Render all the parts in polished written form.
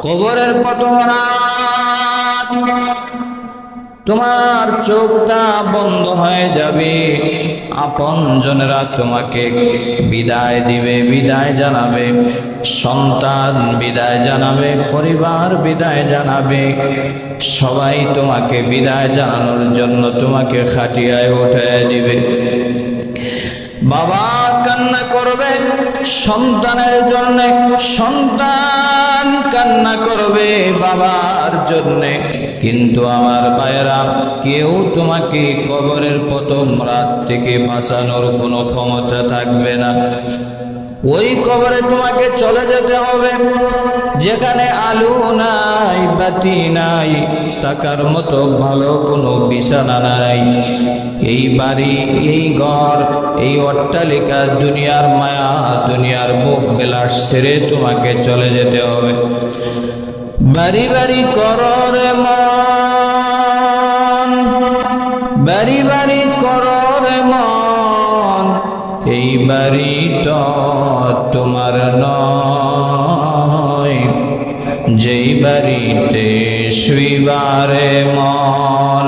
কবরের প্রথম রাত তোমার চোখটা বন্ধ হয়ে যাবে, আপনজনেরা তোমাকে বিদায় দিবে, বিদায় জানাবে, সন্তান বিদায় জানাবে, পরিবার বিদায় জানাবে, সবাই তোমাকে বিদায় জানানোর জন্য তোমাকে খাটিয়ায় উঠায় দিবে। বাবা কান্না করবে সন্তানের জন্য, সন্তান কান্না করবে বাবার জন্য। কিন্তু আমার ভাইয়েরা, কেউ তোমাকে কবরের প্রথম রাত থেকে বাঁচানোর কোনো ক্ষমতা থাকবে না। ওই কবরে তোমাকে চলে যেতে হবে, যেখানে আলো নাই, বাতি নাই, থাকার মতো ভালো কোনো বিছানা নাই। এই বাড়ি, এই ঘর, এই অট্টালিকা, দুনিয়ার মায়া, দুনিয়ার মুখ বিলাস ছেড়ে তোমাকে চলে যেতে হবে। বাড়ি বাড়ি কররে মন, বাড়ি বাড়ি কররে মন, এই বাড়ি তো তোমার নয়, যেই বাড়িতে শুইবারে মন,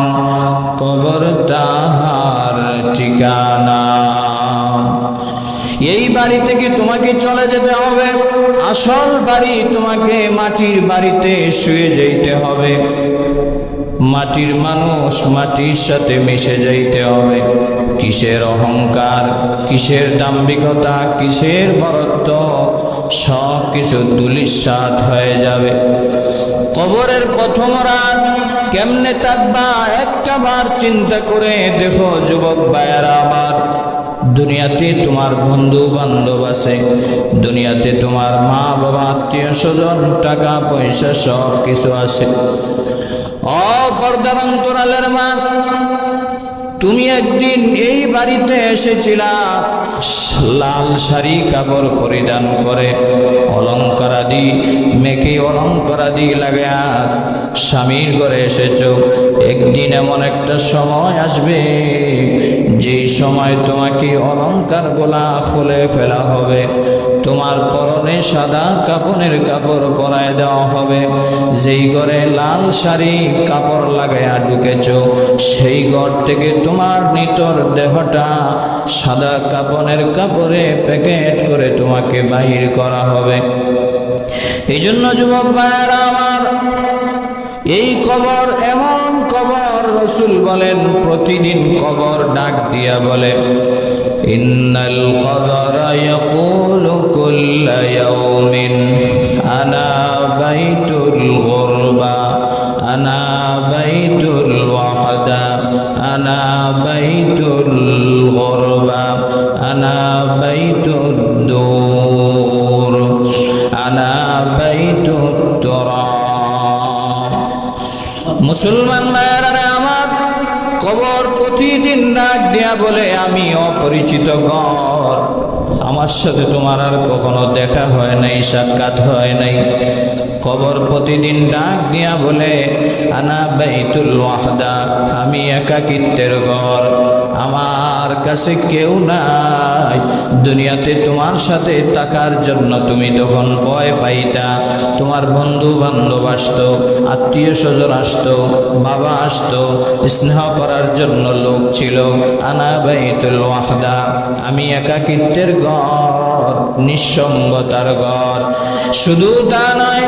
কবর তাহার ঠিকানা। এই বাড়ি থেকে তোমাকে চলে যেতে হবে। আসল বাড়ি, তোমাকে মাটির বাড়িতে শুয়ে যেতে হবে। মাটির মানুষ, মাটির সাথে মিশে যাইতে হবে। কিসের অহংকার, কিসের দাম্ভিকতা, কিসের বরত্ব, সব কিছু ধূলিসাৎ হয়ে যাবে। কবরের প্রথম রাত কেমনে থাকবা একটা বার চিন্তা করে দেখো যুবক ভাইয়েরা আমার। দুনিয়াতে তোমার বন্ধু বান্ধব আছে, দুনিয়াতে তোমার মা বাবা, আত্মীয় স্বজন, টাকা পয়সা সব কিছু আছে। পর্দার অন্তরালের মা, তুমি একদিন এই বাড়িতে এসেছিলা লাল শাড়ি কাপড় পরিধান করে, অলঙ্কারাদি মেকে অলঙ্কারাদি লাগায়া স্বামীর ঘরে এসেছ। একদিন এমন একটা সময় আসবে যেই সময় তোমাকে অলঙ্কার গোলা খুলে ফেলা হবে, তোমার পরনে সাদা কাপড়ের কাপড় পরায় দেওয়া হবে। যেই ঘরে লাল শাড়ি কাপড় লাগায়া ঢুকেছ, সেই ঘর থেকে তোমার নিতর দেহটা সাদা কাপড়ের কাপড়ে প্যাকেট করে তোমাকে বাহির করা হবে। এই জন্য যুবক ভাইয়েরা আমার, এই কবর এমন কবর, রাসূল বলেন প্রতিদিন কবর ডাক দিয়া বলে, ইন্নাল কবরা ইয়াকুলু কুল্লা ইয়াউমিন আনা বাইতুল গুরবা, আনা বাইতুল ওয়াহদা, আনা বাইতুল গুরবা, আনা বাইতুদ দূর, আনা বাইতুত তুরাব। মুসলমান ভাইয়েরা আমার, কবর প্রতিদিন ডাক দিয়া বলে, আমি অপরিচিত ঘর, আমার সাথে তোমার আর কখনো দেখা হয় নাই, সাক্ষাৎ হয় নাই। কবর প্রতিদিন ডাক দিয়া বলে, আনা বাইতুল ওয়াহদা, আমি একাকিত্বের ঘর, আমার কাছে কেউ নাই। দুনিয়াতে তোমার সাথে থাকার জন্য তুমি তখন ভয় পাইতা, তোমার বন্ধু বান্ধব আসতো, আত্মীয় স্বজন আসতো, বাবা আসতো, স্নেহ করার জন্য লোক ছিল। আনা বাইতুল ওয়াহদা, আমি একাকিত্বের ঘর, নিঃসঙ্গতার ঘর। শুধু তা নয়,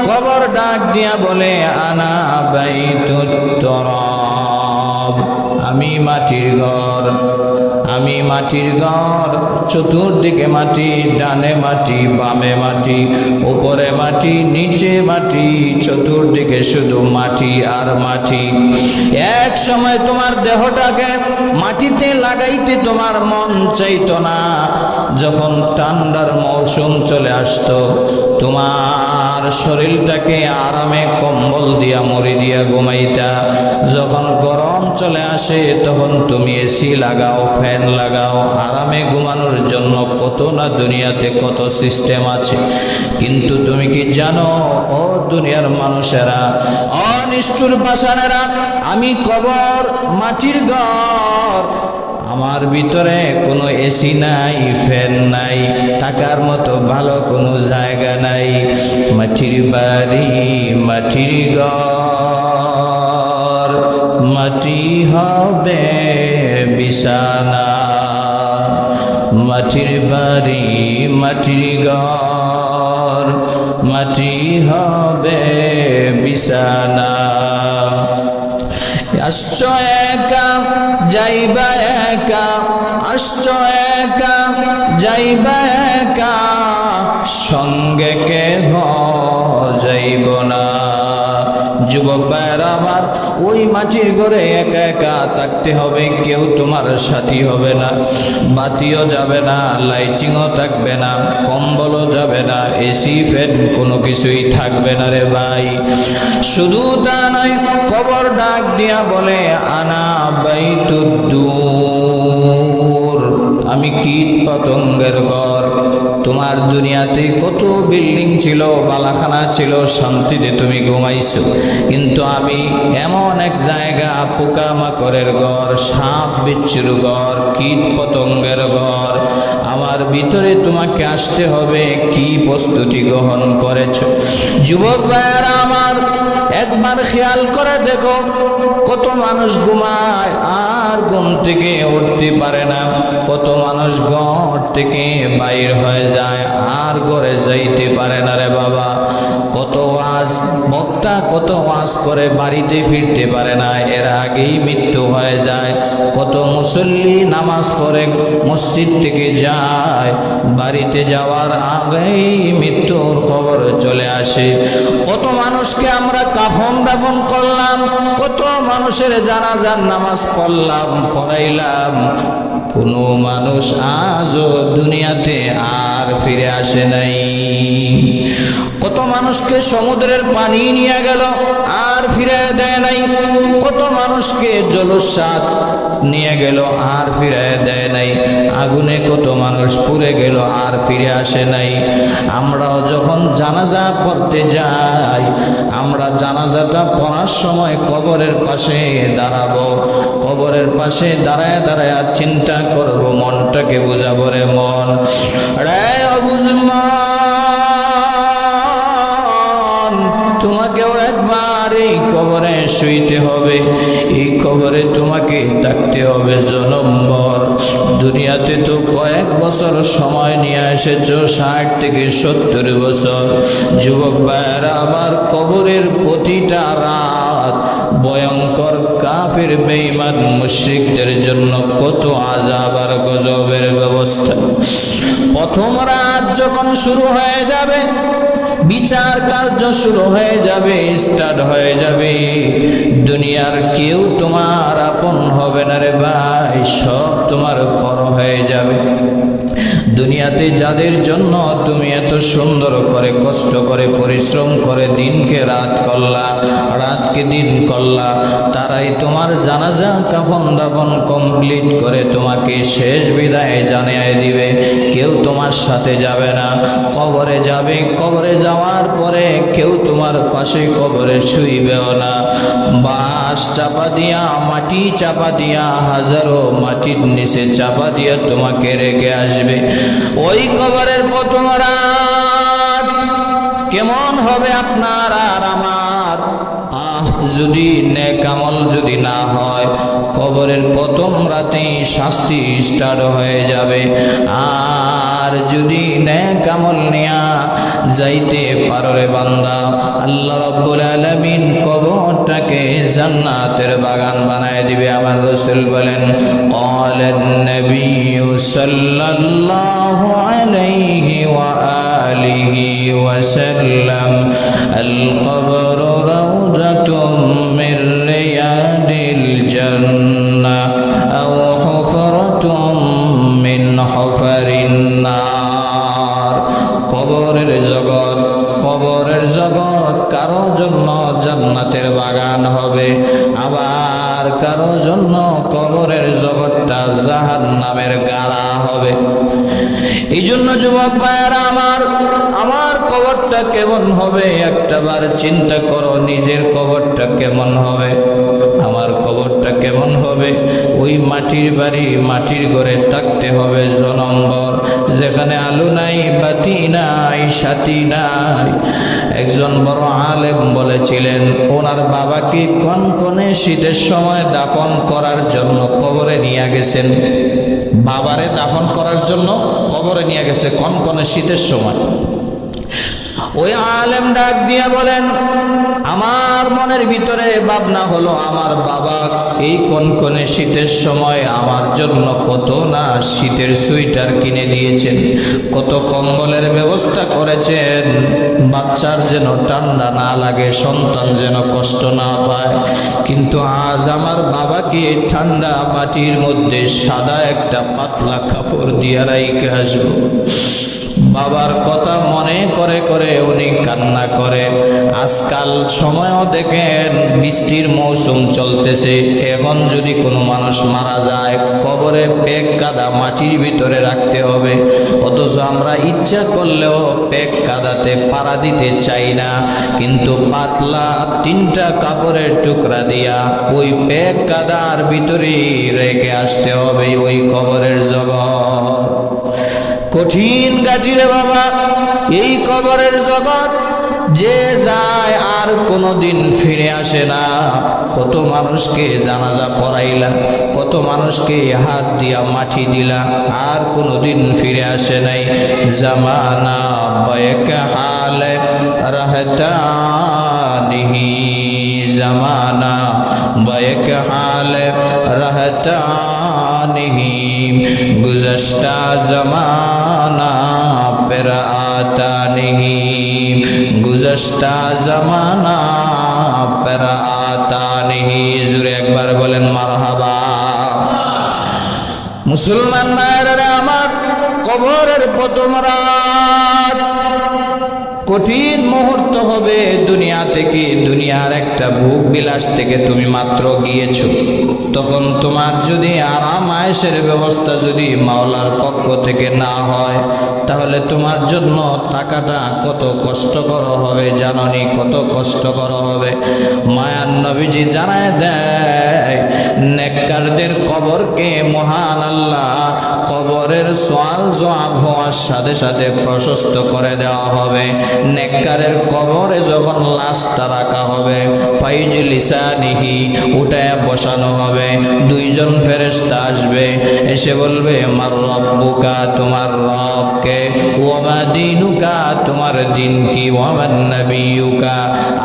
কবর ডাক দিয়া বলে, আনা বাইতুত তুরাব, আমি মাটির ঘর, আমি মাটির ঘর। চতুর্দিকে মাটি, ডানে মাটি, বামে মাটি, উপরে মাটি, নিচে মাটি, চতুর্দিকে শুধু মাটি আর মাটি। এক সময় তোমার দেহটাকে মাটিতে লাগাইতে তোমার মন চাইতো না। যখন ঠান্ডার মৌসুম চলে আসতো, তোমার শরীরটাকে আরামে কম্বল দিয়া মুড়ি দিয়া ঘুমাইতা। যখন গরম চলে আসে, তখন তুমি এসি লাগাও, ফ্যান লাগাও, আরামে ঘুমানোর জন্য কত না দুনিয়াতে কত সিস্টেম আছে। কিন্তু তুমি কি জানো ও দুনিয়ার মানুষেরা, অনিষ্ঠুর পাষাণেরা, আমি কবর মাটির ঘর, আমার ভিতরে কোনো এসি নাই, ফ্যান নাই, থাকার মতো ভালো কোনো জায়গা নাই। মাটির বাড়ি, মাটির ঘর, মাটি হবে বিছানা। মাটির বাড়ি, মাটির ঘর, মাটি হবে বিছানা। আসছো একা যাইবা একা, আসছো একা যাইবা একা, সঙ্গে কেহ যাইব না। যুবক ভাইরা আমার, ওই মাটির ঘরে একা একা থাকতে হবে, কেউ তোমার সাথী হবে না, বাতিও যাবে না, লাইটিংও থাকবে না, কম্বলও যাবে না, এসি ফ্যান কোনো কিছুই থাকবে না রে ভাই। শুধু তা নয়, কবর ডাক দিয়া বলে আনা বাইতুদ্দুর, আমি কীট পতঙ্গের ঘর। তোমার দুনিয়াতে কত বিল্ডিং ছিল, বালাখানা ছিল, শান্তিতে তুমি ঘুমাইছো, কিন্তু আমি এমন এক জায়গা, পোকামাকড়ের ঘর, সাপ বিচ্ছুর ঘর, কীট পতঙ্গের ঘর। আমার ভিতরে তোমাকে আসতে হবে, কি প্রস্তুতি গ্রহণ করেছো? যুবক ভাইয়েরা আমার, একবার খেয়াল করে দেখো, কত মানুষ ঘুমায় আর ঘুম থেকে উঠতে পারে না, কত মানুষ ঘর থেকে বাইর হয়ে যায় আর ঘরে যাইতে পারে না রে বাবা। কত ওয়াজ বক্তা কত ওয়াজ করে বাড়িতে ফিরতে পারে না, এর আগেই মৃত্যু হয়ে যায়। কত মুসল্লি নামাজ পড়ে মসজিদ থেকে যায়, বাড়িতে যাওয়ার আগেই মৃত্যুর খবর চলে আসে। কত মানুষকে আমরা কাফন দাফন করলাম, কত মানুষের জানাজার নামাজ পড়াইলাম, কোনো মানুষ আজও দুনিয়াতে আর ফিরে আসে নাই। কত মানুষকে সমুদ্রের পানি নিয়ে গেল আর ফিরে দেয় নাই, কত মানুষকে জলস্বাদ নিয়ে গেল আর ফিরে দেয় নাই, আগুনে কত মানুষ পুড়ে গেল আর ফিরে আসে নাই। আমরাও যখন জানাজা পড়তে যাই, আমরা জানাজাটা পড়ার সময় কবরের পাশে দাঁড়াবো, কবরের পাশে দাঁড়ায় দাঁড়ায় চিন্তা করব, মনটাকে বুঝাবো রে মন, রে অবুঝমান, তোমাকেও একবার এই কবরে শুইতে হবে, এই কবরে তোমাকে থাকতে হবে জনম্বর। দুনিয়াতে তো কয়েক বছর সময় নিয়ে এসেছো, 60 থেকে 70 বছর। যুবক ভাইয়েরা আমার, কবরের প্রতিটা রাত ভয়ঙ্কর কাফির বেঈমান মুশরিকদের জন্য কত আযাব আর গজবের ব্যবস্থা। প্রথম রাত যখন শুরু হয়ে যাবে, বিচার কার্য শুরু হয়ে যাবে, স্টার্ট হয়ে যাবে, দুনিয়ার কেউ তোমার আপন হবে না রে ভাই, সব তোমার পর হয়ে যাবে। দুনিয়াতে যাদের জন্য তুমি এত সুন্দর করে কষ্ট করে পরিশ্রম করে দিনকে রাত করলা, রাতকে দিন করলা, তারাই তোমার জানাজা কাফন দাফন কমপ্লিট করে তোমাকে শেষ বিদায় জানিয়ে দিবে। কেউ তোমার সাথে যাবে না, কবরে যাবে, কবরে যাওয়ার পরে কেউ তোমার পাশে কবরে শুইবেও না। বাঁশ চাপা দিয়া, মাটি চাপা দিয়া, হাজারো মাটির নিচে চাপা দিয়া তোমাকে রেখে আসবে। ওই কবরের প্রথম রাত কেমন হবে আপনার আর আমার? যদি নেক আমল যদি না হয়, কবরের প্রথম রাতেই শাস্তি স্টার্ট হয়ে যাবে। আর যদি নেক আমল নিয়া যাইতে পারো রে বান্দা, আল্লাহ রাব্বুল আলামিন কবরটাকে জান্নাতের বাগান বানায় দিবে। আমার রাসূল বলেন, ক্বালান নবিয়্যু সাল্লাল্লাহু আলাইহি ওয়া আলিহি ওয়া সাল্লাম, আল কবরু রাউযাতুম মির রিয়াদিল জান্নাহ আও হুফরাতুম মিন হুফারিন নার। কবরের জগৎ, কবরের জগৎ কারো জন্য জান্নাতের বাগান হবে, আবার কারো জন্য কবরের জগৎটা জাহান্নামের গাড়া হবে। এই জন্য যুবক ভাইয়েরা আমার কবরটা কেমন হবে একটাবার চিন্তা করো, নিজের কবরটা কেমন হবে। আমার তোমার কবরটা কেমন হবে? ওই মাটির বাড়ি, মাটির ঘরে থাকতে হবে জনম্বর, যেখানে আলো নাই, বাতি নাই, সাথী নাই। একজন বড় আলেম বলেছিলেন, ওনার বাবাকে কনকনে শীতের সময় দাফন করার জন্য কবরে নিয়ে গেছেন। বাবারে দাফন করার জন্য কবরে নিয়ে গেছে কনকনে শীতের সময়। ওই আলেম ডাক দিয়া বলেন, আমার মনের ভিতরে ভাবনা হলো, আমার বাবা এই কনকনে শীতের সময় আমার জন্য কত না শীতের সোয়েটার কিনে দিয়েছেন, কত কম্বলের ব্যবস্থা করেছেন, বাচ্চার যেন ঠান্ডা না লাগে, সন্তান যেন কষ্ট না পায়। কিন্তু আজ আমার বাবাকে ঠান্ডা মাটির মধ্যে সাদা একটা পাতলা কাপড় দিয়া রাইখে আসবো। বাবার কথা মনে করে করে উনি কান্না করে। আজকাল সময়ও দেখেন বৃষ্টির মৌসুম চলতেছে, এখন যদি কোনো মানুষ মারা যায় কবরে পেক কাদা মাটির ভিতরে রাখতে হবে, অথচ আমরা ইচ্ছা করলেও পেক কাদাতে পাড়া দিতে চাই না, কিন্তু পাতলা 3টা কাপড়ের টুকরা দিয়া ওই পেক কাদার ভিতরে রেখে আসতে হবে ওই কবরের জগৎ। কঠিন গাঠি রে বাবা এই কবরের জগৎ, যে যায় আর কোনোদিন ফিরে আসে না। কত মানুষকে জানাজা পড়াইলা, কত মানুষকে হাত দিয়া মাটি দিলা, আর কোনোদিন ফিরে আসে নাই। জামানা বয়ক হালে রহতা নিহি, জামানা বয়ক হালে রহতা নিহি, গুজশ্তা জমানা पर आता नहीं, गुज़श्ता ज़माना पर आता नहीं। जुरे একবার বলেন মারহাবা। মুসলমান ভাইরা আমার, কবরের প্রথম রাত কঠিন মুহূর্ত হবে। দুনিয়া থেকে, দুনিয়ার একটা ভোগ বিলাস থেকে তুমি মাত্র গিয়েছো, তখন তোমার যদি আরাম আয়েশের ব্যবস্থা যদি মাওলার পক্ষ থেকে না হয়, তাহলে তোমার জন্য টাকাটা কত কষ্টকর হবে জাননি, কত কষ্টকর হবে। মায়ার নবীজি জানায় দেয়, নেককারদের কবরকে মহান আল্লাহ কবরের সওয়াল জবাব হওয়ার সাথে সাথে প্রশস্ত করে দেওয়া হবে। নেককারের কবরে যখন লাশটা রাখা হবে, ফাইজ লিসানিহি উঠায় বসানো হবে, 2জন ফেরেশতা আসবে, এসে বলবে মার রব্বুকা, তোমার রবকে, ওয়া মা দীনুকা, তোমার দিন কি, ওয়া মান নবিয়ুকা।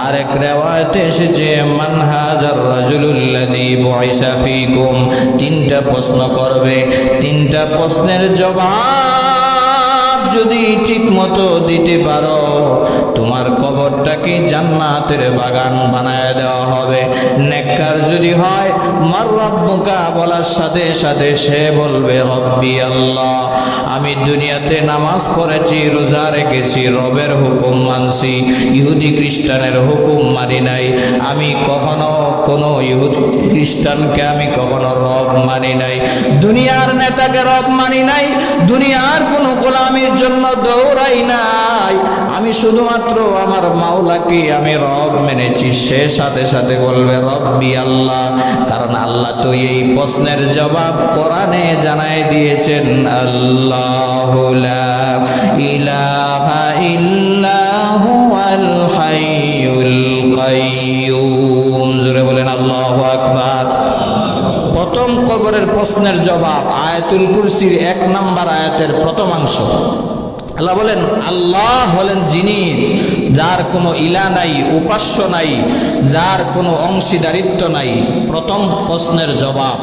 আরেক riwayate এসেছে মান হাজার রাজুলুল্লাযী বুইসা ফীকুম। 3টা প্রশ্ন করবে, 3টা প্রশ্নের জবাব যদি ঠিক মতো দিতে পারো, তোমার কবরটাকে জান্নাতের বাগান বানায় দেওয়া হবে। নেককার যদি হয়, মার রব্বুকা বলার সাথে সাথে সে বলবে রব্বি আল্লাহ, আমি দুনিয়াতে নামাজ পড়েছি, রোজা রেখেছি, রবের হুকুম মানছি, ইহুদি খ্রিস্টানের হুকুম মানি নাই। আমি কখনো কোনো ইহুদি খ্রিস্টানকে আমি কখনো রব মানি নাই, দুনিয়ার নেতাকে রব মানি নাই, দুনিয়ার কোনো গোলামির জন্য দৌড়াই নাই। আমি শুধুমাত্র আমার মাওলাকে আমি রব মেনেছি। সে সাথে সাথে বলবে রব্বি আল্লাহ, কারণ আল্লাহ তো এই প্রশ্নের জবাব কোরআনে জানাই দিয়েছেন, আল্লাহু লা ইলাহা ইল্লা হুয়াল হাইয়ুল কাইয়্যুম। জোরে বলেন আল্লাহু আকবার। প্রথম কবরের প্রশ্নের জবাব আয়াতুল কুরসির 1 নম্বর আয়াতের প্রথমাংশ। আল্লাহ বলেন, আল্লাহ হলেন যিনি, যার কোনো ইলা নাই, উপাস্য নাই, যার কোনো অংশীদারিত্ব নাই। প্রথম প্রশ্নের জবাব।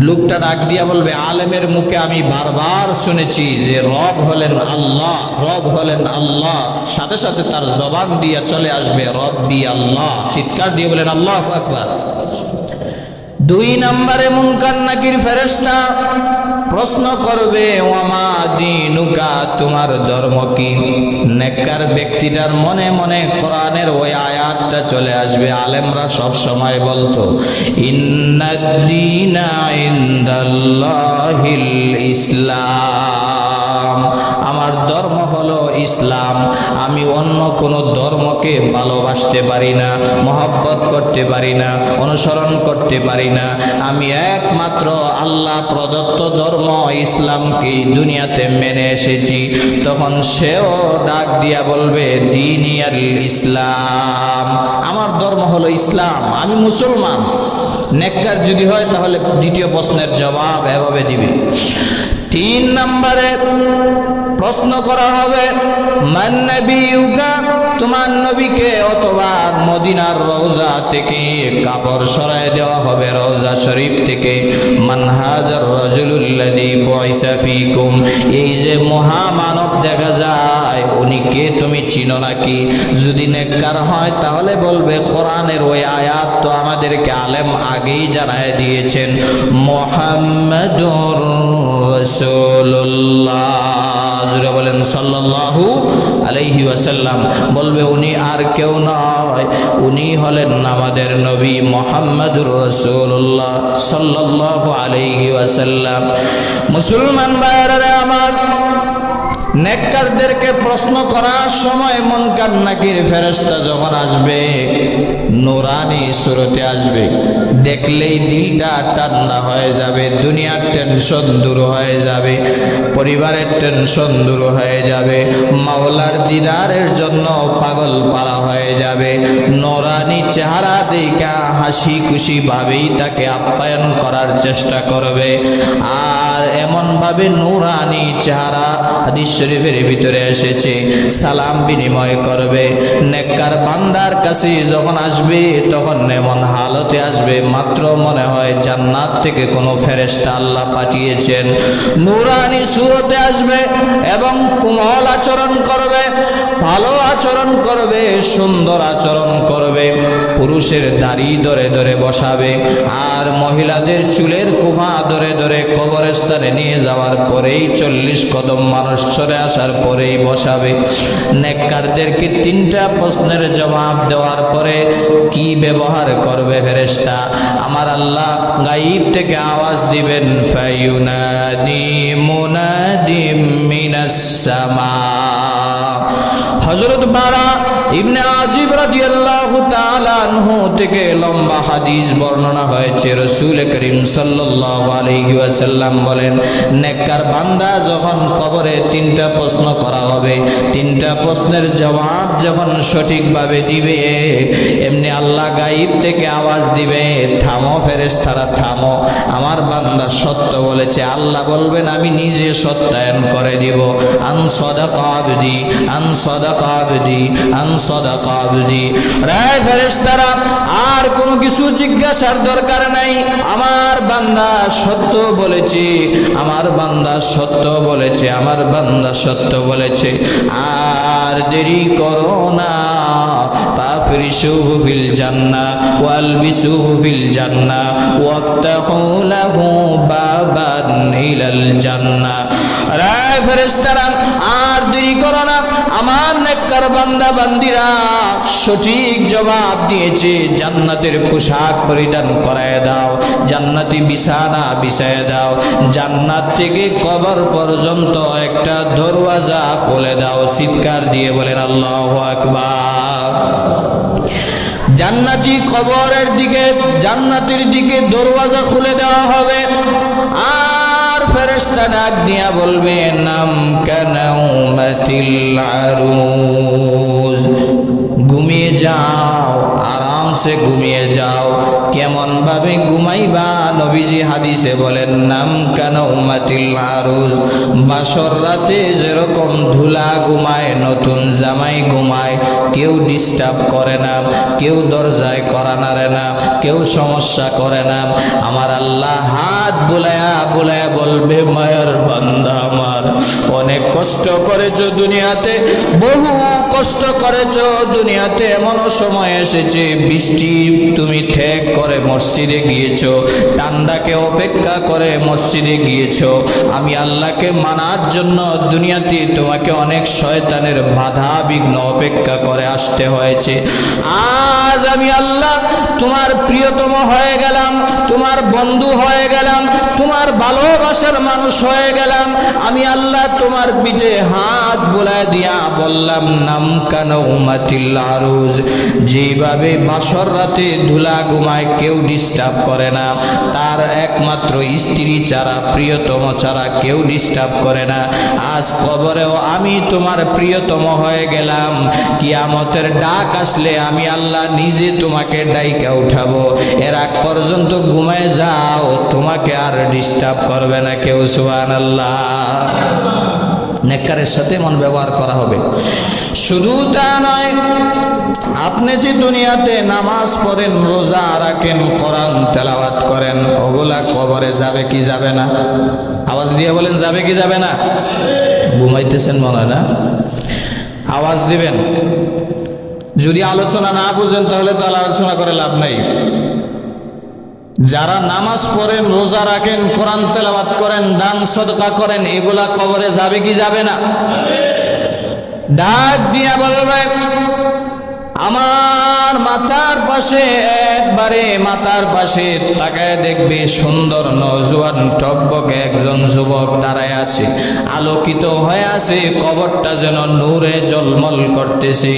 লোকটা ডাক দিয়া বলবে, আলেমের মুখে আমি বারবার শুনেছি যে রব হলেন আল্লাহ, রব হলেন আল্লাহ। সাথে সাথে তার জবান দিয়া চলে আসবে রব্বি আল্লাহ। চিৎকার দিয়ে বলেন আল্লাহু আকবার। 2 নম্বরে মুনকার নাকির ফেরেশতা প্রশ্ন করবে, ওয়ামা দীনুকা, তোমার ধর্ম কি। নেককার ব্যক্তিটার মনে মনে কোরআনের ওই আয়াতটা চলে আসবে। আলেমরা সব সময় বলতো, ইন্নাদ-দীনা ইনদাল্লাহিল ইসলাম, আমার আমার ধর্ম হলো ইসলাম, আমি অন্য কোনো ধর্মকে ভালোবাসতে পারি না, মহব্বত করতে পারি না, অনুসরণ করতে পারি না। আমি একমাত্র আল্লাহ প্রদত্ত ধর্ম ইসলামকে দুনিয়াতে মেনে এসেছি। তখন সেও ডাক দিয়া বলবে দীনিয়াল ইসলাম, আমার ধর্ম হলো ইসলাম, আমি মুসলমান। নেককার যদি হয় তাহলে দ্বিতীয় প্রশ্নের জবাব এভাবে দিবে। 3 নম্বরে প্রশ্ন করা হবে মান নবিয়ুকা, তোমার নবীকে অথবা মদিনার রওজা থেকে কাপড় সরায় দেওয়া হবে রওজা শরীফ থেকে। মান হাজার রাজুলুল্লাযী বুইসা ফীকুম, এই যে মহামানব দেখা যায় উনি কে তুমি চিনো নাকি? যদি নেককার হয় তাহলে বলবে কোরআনের ওই আয়াত তো আমাদেরকে আলেম আগেই জানায় দিয়েছেন, মুহাম্মাদুর রাসূলুল্লাহ, জোরে বলেন সাল্লাল্লাহু আলাইহি ওয়াসাল্লাম। বলবে উনি আর কেউ নয়, উনি হলেন আমাদের নবী মুহাম্মাদুর রাসূলুল্লাহ সাল্লাল্লাহু আলাইহি ওয়াসাল্লাম। মুসলমান ভাইরা আমার, নেককারদেরকে প্রশ্ন করার সময় মুনকার নাকির ফেরেশতা যখন আসবে নূরানি সুরতে আসবে, দেখলেই দিলটা ঠান্ডা হয়ে যাবে, দুনিয়ার টেনশন দূর হয়ে যাবে, পরিবারের টেনশন দূর হয়ে যাবে, মাওলার দিদারের জন্য পাগল পারা হয়ে যাবে। নূরানি চেহারা দেখা হাসি খুশি ভাবেই তাকে আপ্যায়ন করার চেষ্টা করবে। আর এমন ভাবে নূরানি চেহারা হাদিস শরীফের ভিতরে এসেছে, সালাম বিনিময় করবে। নেককার বান্দার কাছে যখন আসবে তখন এমন হালতে আসবে মাত্র মনে হয় জান্নাত থেকে কোনো ফেরেশতা আল্লাহ পাঠিয়েছেন। নূরানি সুরতে আসবে এবং কোমল আচরণ করবে, ভালো আচরণ করবে, সুন্দর আচরণ করবে। পুরুষের দাড়ি ধরে ধরে বসাবে আর মহিলাদের চুলের কুফা ধরে ধরে কবরস্থানে নিয়ে যাওয়ার পরেই 40 কদম মানুষ সরে আসার পরেই বসাবে। নেককারদেরকে 3টা প্রশ্নের জবাব দেওয়ার পরে কি ব্যবহার করবে ফেরেশতা? আমার আল্লাহ গায়ব থেকে আওয়াজ দিবেন, ফায়ুনাদি মুনাদিম মিনাস সামা। হযরত বারা ইবনে আজিব রাদিয়াল্লাহু তাআলা আনহু থেকে লম্বা হাদিস বর্ণনা হয়েছে। রাসূল করিম সাল্লাল্লাহু আলাইহি ওয়াসাল্লাম বলেন, নেককার বান্দা যখন কবরে 3টা প্রশ্ন করা হবে, 3টা প্রশ্নের জবাব যখন সঠিকভাবে দিবে, এমনি আল্লাহ গায়ব থেকে আওয়াজ দিবে, থামো ফেরেশতারা থামো, আমার বান্দা সত্য বলেছে। আল্লাহ বলবেন আমি নিজে সত্যায়ন করে দিব। আন সাদাকা আবদি, আন সাদাকা আবদি, আন সাদাকা আবদি। রায় ফেরেশতারা আর কোনো কিছু জিজ্ঞাসার দরকার নাই, আমার বান্দা সত্য বলেছে, আমার বান্দা সত্য বলেছে, আমার বান্দা সত্য বলেছে। আর দেরি করো না, ফাফরিশুহু ফিল জান্নাহ ওয়ালবিসুহু ফিল জান্নাহ ওয়াফতাহু লাহু বাবান ইলাল জান্নাহ। রায় ফেরেশতারা আর দেরি করো না, আমার নেককার বান্দা বান্দিরা সঠিক জবাব দিয়েছে, জান্নাতের পোশাক পরিধান করায় দাও, জান্নাতি বিছানা বিছায় দাও, জান্নাত থেকে কবর পর্যন্ত একটা দরওয়াজা খুলে দাও। চিৎকার দিয়ে বলেন আল্লাহু আকবার। জান্নাতি কবরের দিকে, জান্নাতের দিকে দরওয়াজা খুলে দেওয়া হবে। আর ফেরেশতা ডাক দিয়া বলবে, নাম কানাউমাতিল আরুজ, ঘুমিয়ে যাও, আরামসে ঘুমিয়ে যাও। কেমন ভাবে ঘুমাইবা? নবীজি হাদিসে বলেন, নাম কানাউমাতিল আরুজ, বাসর রাতে যেরকম ধুলা ঘুমায়, নতুন জামাই ঘুমায়, কেউ ডিস্টার্ব করে না, কেউ দরজায় করা নাড়ে না, কেউ সমস্যা করে না। আমার আল্লাহ হাত বুলায়া বুলায়া বলবে, মায়ের বান্দা আমার, অনেক কষ্ট করেছো দুনিয়াতে, বহু কষ্ট করেছো দুনিয়াতে। এমনও সময় এসেছে বৃষ্টি তুমি ত্যাগ করে মসজিদে গিয়েছো, ঠান্ডাকে অপেক্ষা করে মসজিদে গিয়েছো, আমি আল্লাহকে মানার জন্য দুনিয়াতে তোমাকে অনেক শয়তানের বাধা বিঘ্ন অপেক্ষা করে আসতে হয়েছে। আজ আমি আল্লাহ তোমার প্রিয়তম হয়ে গেলাম, তোমার বন্ধু হয়ে গেলাম, তোমার ভালোবাসার মানুষ হয়ে গেলাম। আমি আল্লাহ তোমার পিঠে হাত বোলায় দিয়া বললাম, নাম কানা উমাতিল আরুজ, যেভাবে বাসর রাতে ধুলা ঘুমায় কেউ ডিস্টার্ব করে না, তার একমাত্র স্ত্রী ছাড়া, প্রিয়তম ছাড়া কেউ ডিস্টার্ব করে না। আজ কবরেও আমি তোমার প্রিয়তম হয়ে গেলাম। কিয়ামতের ডাক আসলে আমি আল্লাহ নিজে তোমাকে ডাইকা উঠাবো। এর আগ পর্যন্ত ঘুমায় যাও, তোমাকে আর ডিস্টার্ব করবে না কেউ। সুবহানাল্লাহ। নেককারের সাথে মন ব্যবহার করা হবে। শুধু তা নয়, আপনি যে দুনিয়াতে নামাজ পড়েন, রোজা রাখেন, কোরআন তেলাওয়াত করেন, ওগুলা কবরে যাবে কি যাবে না? আওয়াজ দিয়ে বলেন, যাবে কি যাবে না? ঘুমাইতেছেন মনে হয় না? আওয়াজ দিবেন। যদি আলোচনা না বুঝেন তাহলে তো আলোচনা করে লাভ নাই। যারা নামাজ পড়েন, রোজা রাখেন, কোরআন তেলাওয়াত করেন, দান সদকা করেন, এগুলা কবরে যাবে কি যাবে না? ডাক দিয়া বলবে, আমার মাথার পাশে, একবারে মাথার পাশে তাকায় দেখবে সুন্দর নওজোয়ান টকবকে একজন যুবক দাঁড়ায় আছে, আলোকিত হয়ে আছে, কবরটা যেন নূরে ঝলমল করতেছে।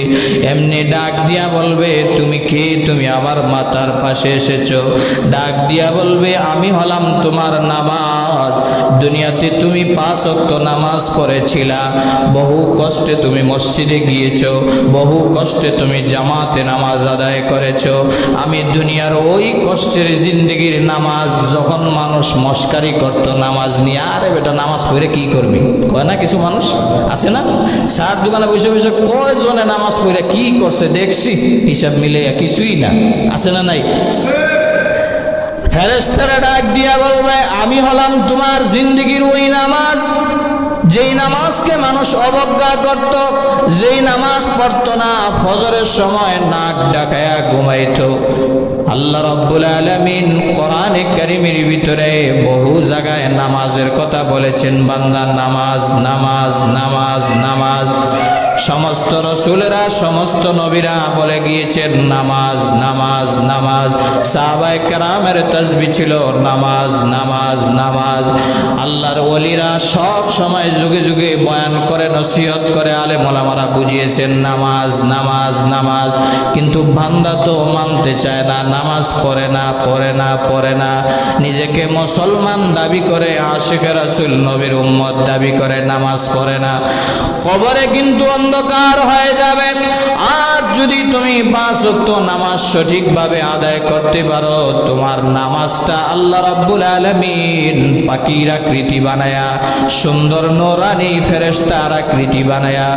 এমনি ডাক দিয়া বলবে, তুমি কে? তুমি আমার মাথার পাশে এসেছো। ডাক দিয়া বলবে, আমি হলাম তোমার নামাজ। দুনিয়াতে তুমি 5 ওয়াক্ত নামাজ পড়েছিলা, বহু কষ্টে তুমি মসজিদে গিয়েছো, বহু কষ্টে তুমি জামাতে নামাজ আদায় করেছো। আমি দুনিয়ার ওই কষ্টের জিন্দেগির নামাজ, যখন মানুষ মস্কারি করতো নামাজ নিয়ে, আরে বেটা নামাজ পড়ে কি করবি, কয় না কিছু মানুষ আছে না, সার দোকানে বসে বসে কয়জনে নামাজ পড়ে কি করছে দেখছি, হিসাব মিলে কিছুই না, আছে না নাই? ফেরেশতারা ডাক দিয়া বলবে, আমি হলাম তোমার জিন্দেগির ওই নামাজ, যেই নামাজকে মানুষ অবজ্ঞা করত, যেই নামাজ পড়তো না, ফজরের সময় নাক ডাকায়া ঘুমাইতো। আল্লাহ রাব্বুল আলামিন কোরআনে কারীমের ভিতরে বহু জায়গায় নামাজের কথা বলেছেন। বান্দা নামাজ, নামাজ, নামাজ, নামাজ। সমস্ত রাসূলেরা, সমস্ত নবীরা বলে গিয়েছেন নামাজ, নামাজ, নামাজ। সাহাবায়ে কেরামের তাসবিহ ছিল নামাজ, নামাজ, নামাজ। আল্লাহর ওলিরা সব সময় যুগে যুগে বয়ান করে, নসিহত করে, আলেম ওলামারা বুঝিয়েছেন নামাজ, নামাজ, নামাজ। কিন্তু বান্দা তো মানতে চায় না, নামাজ পড়ে না, পড়ে না, পড়ে না। নিজেকে মুসলমান দাবি করে, আশিক রাসূল নবীর উম্মত দাবি করে, নামাজ পড়ে না। কবরে কিন্তু অন্ধকার হয়ে যাবে। আর যদি তুমি 5 ওয়াক্ত নামাজ সঠিকভাবে আদায় করতে পারো, তোমার নামাজটা আল্লাহ রাব্বুল আলামিন পাখির আকৃতি বানায়া, সুন্দর নূরানি ফেরেশতার আকৃতি বানায়া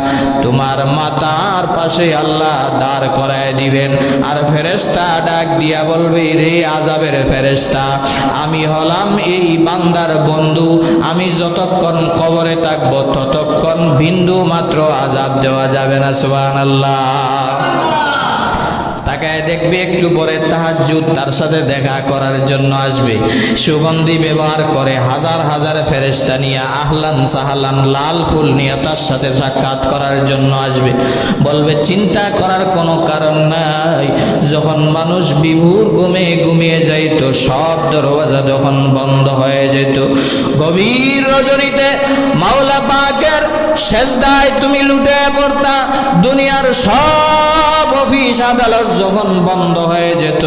তোমার মাথার পাশে আল্লাহ দাঁড় করায় দিবেন। আর ফেরেশতা ডাক দিয়া বলবে, রে আযাবের ফেরেশতা, আমি হলাম এই বান্দার বন্ধু, আমি যতক্ষণ কবরে থাকবো ততক্ষণ বিন্দু মাত্র আযাব দেওয়া যাবে না। সুবহানাল্লাহ। তাকায় দেখবে একটু পরে তাহাজ্জুদ তার সাথে দেখা করার জন্য আসবে, সুগন্ধি ব্যবহার করে হাজার হাজার ফেরেশতা নিয়ে, আহলান সাহালান লাল ফুল নিয়ে তার সাথে সাক্ষাৎ করার জন্য আসবে। বলবে, চিন্তা করার কোনো কারণ নাই, যখন মানুষ বিভোর ঘুমিয়ে যাইত, সব দরওয়াজা যখন বন্ধ হয়ে যেত, গভীর রজনীতে মাওলা পাকের সেজদায় তুমি লুটে পড়তা, দুনিয়ার সব অফিস আদালত যখন বন্ধ হয়ে যেত,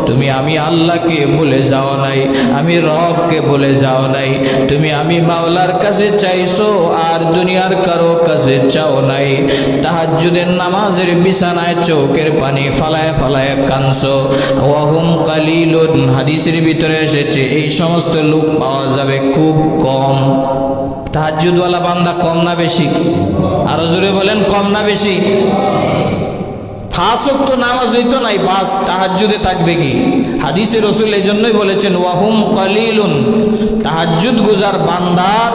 তুমি আমি আল্লাহকে বলে যাও নাই, আমি রবকে বলে যাও নাই, তুমি আমি মাওলার কাছে চাইছো আর দুনিয়ার কারো কাছে চাও নাই। তাহাজ্জুদের নামাজের বিছানায় চোখের পানি ফালায় ফালায় কাঁদছো। ওয়াহুম কালিলুন, হাদিসের ভিতরে এসেছে এই সমস্ত লোক পাওয়া যাবে খুব কম। তাহাজ্জুদওয়ালা বান্দা কম না বেশি? আরো জোরে বলেন, কম না বেশি? 5 ওয়াক্ত নামাজই তো নাই, বাস তাহাজ্জুদে থাকবে কি? হাদিসে রাসূল এই জন্যই বলেছেন ওয়াহুম কালিলুন, তাহাজ্জুদ গুজার বান্দার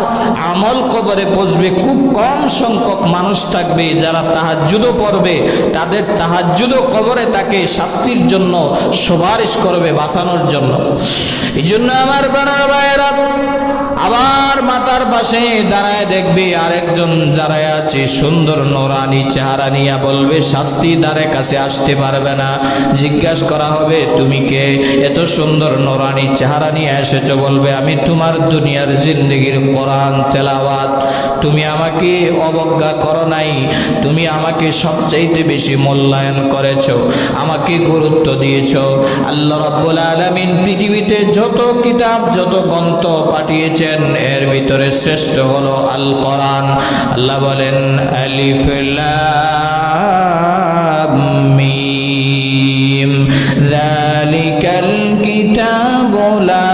আমল কবরে পৌঁছবে। খুব কম সংখ্যক মানুষ থাকবে যারা তাহাজ্জুদও পড়বে, তাদের তাহাজ্জুদও কবরে তাকে শাস্তির জন্য সুপারিশ করবে, বাঁচানোর জন্য। এই জন্য আমার প্রাণের ভাইয়েরা, আবার মাথার পাশে দাঁড়ায় দেখবে আরেকজন দাঁড়ায় আছে, সুন্দর নোরানি চেহারা নিয়ে, বলবে শাস্তি দ্বারে কাছে আসতে পারবে না। জিজ্ঞাসা করা হবে তুমি কে, এত সুন্দর নোরানি চেহারা নিয়ে এসেছো? বলবে আমি তোমার দুনিয়ার জিন্দেগির কোরআন তেলাওয়াত, তুমি আমাকে অবজ্ঞা করো নাই, তুমি আমাকে সবচাইতে বেশি মূল্যায়ন করেছো, আমাকে গুরুত্ব দিয়েছো। আল্লাহ রাব্বুল আলামিন পৃথিবীতে যত কিতাব যত গ্রন্থ পাঠিয়েছেন এর ভিতরে শ্রেষ্ঠ হলো আল কোরআন। আল্লাহ বলেন আলিফ লাম মিম যালিকাল কিতাবু লা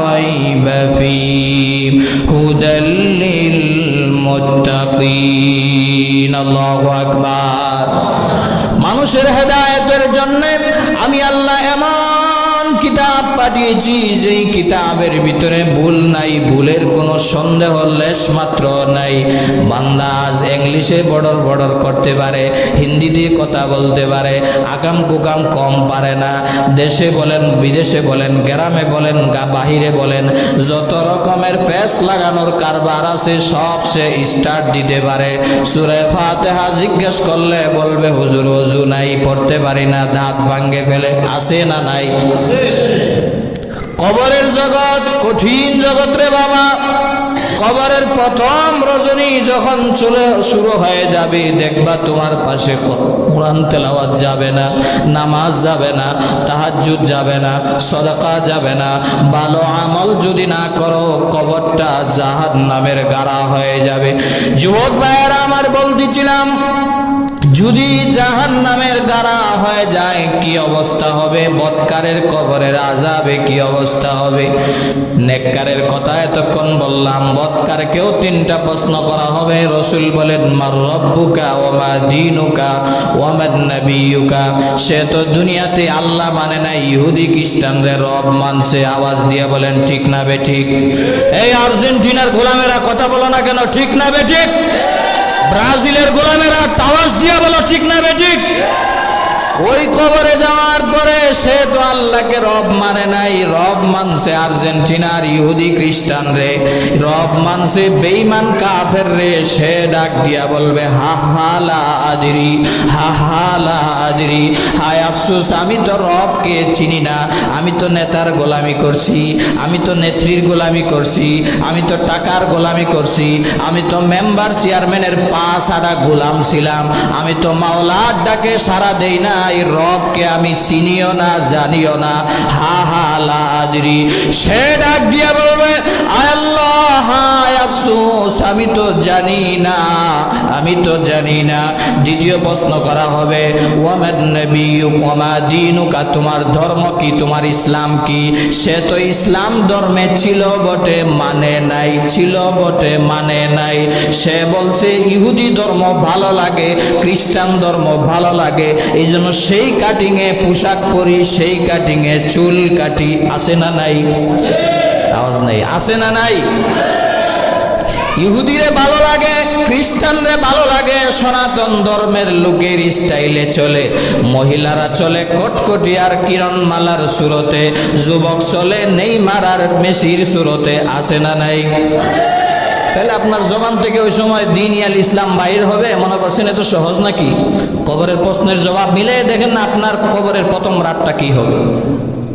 রাইবা ফীহি হুদাল লিল মুত্তাকিন। আল্লাহু আকবার। মানুষের হেদায়েতের জন্য আমি আল্লাহ এমন কিতাব পাঠিয়েছি যেই কিতাবের ভিতরে ভুল নাই, ভুলের কোনো সন্দেহ লেশ মাত্র নাই। বান্দা আজ ইংলিশে বর্ডর বর্ডর করতে পারে, হিন্দিতে কথা বলতে পারে, আকাম কুকাম কম পারে না। দেশে বলেন, বিদেশে বলেন, গ্রামে বলেন, বাহিরে বলেন, যত রকমের পেস লাগানোর কারবার আছে সব সে স্টার্ট দিতে পারে। সূরা ফাতিহা জিজ্ঞেস করলে বলবে হুজুর ওযু নাই, পড়তে পারি না, দাঁত ভাঙ্গে ফেলে। আছে না নাই? কবরের জগৎ কঠিন জগৎ রে বাবা। কবরের প্রথম রজনী যখন শুরু হয়ে যাবে, দেখবা তোমার পাশে কোরআন তেলাওয়াত যাবে না, নামাজ যাবে না, তাহাজ্জুদ যাবে না, সদকা যাবে না। ভালো আমল যদি না করো কবরটা জাহান্নামের গাড়া হয়ে যাবে। যুবক ভাইয়েরা আমার বলতেছিলাম, যদি জাহান্নামের গাড়া হয়ে যায় কি অবস্থা হবে? বদকারের কবরের আযাবে কি অবস্থা হবে? নেককারের কথা এতক্ষণ বললাম, বদকারকেও 3টা প্রশ্ন করা হবে। রাসূল বলেন মার রব্বুকা ওয়া মা দীনুকা ওয়া মান নাবিয়ুকা। সে তো দুনিয়াতে আল্লাহ মানে না, ইহুদি খ্রিস্টানদের রব মানছে। আওয়াজ দিয়ে বলেন ঠিক না বেঠিক? এই আর্জেন্টিনার গোলামেরা কথা বলো না কেন, ঠিক না বেঠিক? ব্রাজিলের গোলামেরা আওয়াজ দিয়ে বলো ঠিক না বেঠিক? ওই কবরে যাওয়ার পরে সে তো আল্লাহকে রব মানে নাই, রব মানছে আর্জেন্টিনার ইহুদি খ্রিস্টান রে, রব মানছে বেঈমান কাফের রে। সে ডাক দিয়া বলবে হা হা লা আদরি, হা হা লা আদরি, হায় আফসোস আমি তো রবকে চিনি না। আমি তো নেতার গোলামি করছি, আমি তো নেত্রীর গোলামি করছি, আমি তো টাকার গোলামি করছি, আমি তো মেম্বার চেয়ারম্যানের পা ছাড়া গোলাম ছিলাম, আমি তো মাওলার ডাকে সাড়া দেই না, এই রবকে আমি চিনিও না জানিও না। হা হা লা আদরি। সে ডাক দিয়া বলবে আয় আল্লাহ, হায় আফসোস আমি তো জানি না, আমি তো জানি না। দ্বিতীয় প্রশ্ন করা হবে ওয়া মান নাবিয়্যুক ওয়া মা দীনুকা, তোমার ধর্ম কি, তোমার ইসলাম কি? সে তো ইসলাম ধর্মে ছিল বটে মানে নাই, ছিল বটে মানে নাই। সে বলছে ইহুদি ধর্ম ভালো লাগে, খ্রিস্টান ধর্ম ভালো লাগে, এই জন্য সেই কাটিংয়ে পোশাক পরি, সেই কাটিংয়ে চুল কাটি। আছে না নাই? আওয়াজ নাই? আছে না নাই? ইহুদিরে ভালো লাগে, খ্রিস্টানরে ভালো লাগে, সনাতন ধর্মের লোকের স্টাইলে চলে। মহিলারা চলে কটকটি আর কিরণমালার সুরতে, যুবক চলে নেইমার আর মেসির সুরতে। আছে না নাই? তাহলে আপনার জবান থেকে ওই সময় দ্বীন আল ইসলাম বাইর হবে? মনে করছেন এত সহজ নাকি? কবরের প্রশ্নের জবাব মিলে দেখেন না আপনার কবরের প্রথম রাতটা কি হবে।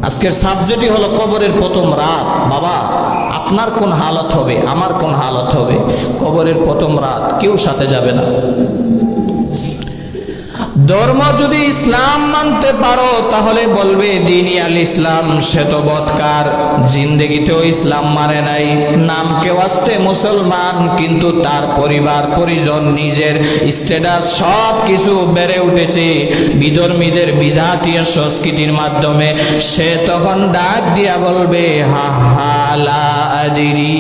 আজকের সাবজেক্টই হলো কবরের প্রথম রাত। বাবা আপনার কোন হালত হবে, আমার কোন হালত হবে? কবরের প্রথম রাত কেউ সাথে যাবে না। ধর্ম যদি ইসলাম মানতে পারো তাহলে বলবে দ্বীন আল ইসলাম। সে তো বদকার, জিন্দেগিতেও ইসলাম মানে নাই, নাম কেউ আসতে মুসলমান, কিন্তু তার পরিবার পরিজন নিজের স্ট্যাটাস সব কিছু বেড়ে উঠেছে বিধর্মীদের বিজাতীয় সংস্কৃতির মাধ্যমে। সে তখন ডাক দিয়া বলবে হা হা লা আদরি,